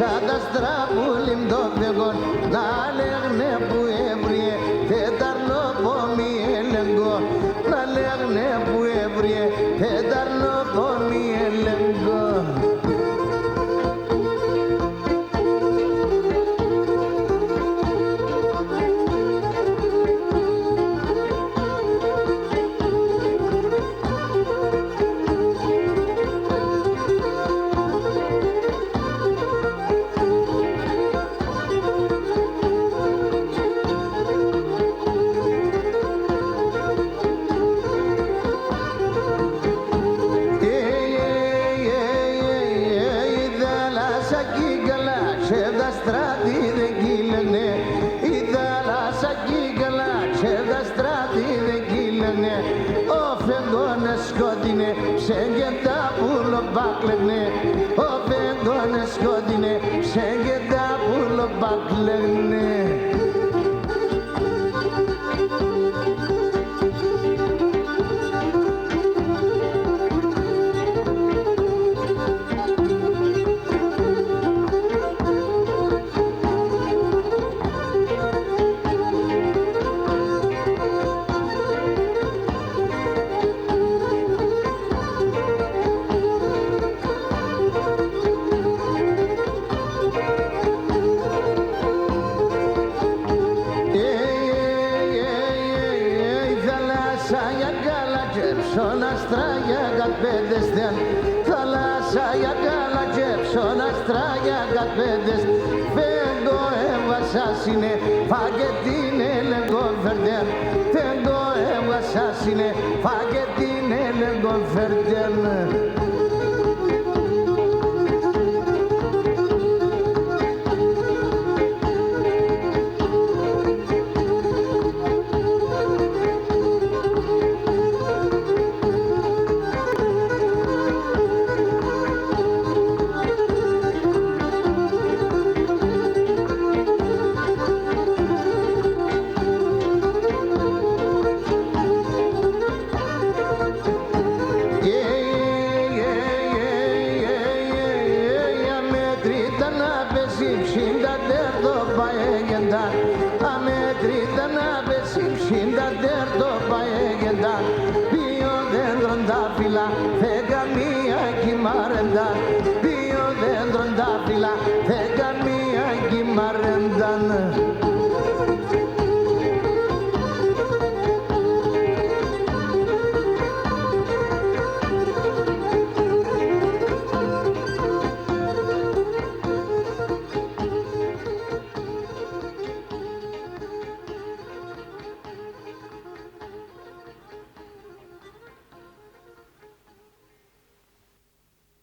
σαν τα στραπούλιν το φεγγόν να λέγνε που έβριε τεταρνό πόμι ελεγγό να λέγνε που έβριε τεταρνό πόμι ελεγγό. Ψέγγεντα πουλοπάκλεγνε, ο φεγγόνες σκότεινε, ψέγγεντα πουλοπάκλεγνε. Θάλασσα για καλά και ψωναστρά για κατπέντες φέγγω έβασάσινε φαγετίνε λέγον φερτέν φέγγω έβασάσινε φαγετίνε λέγον φερτέν. Φέγγα μία κοιμάρεντα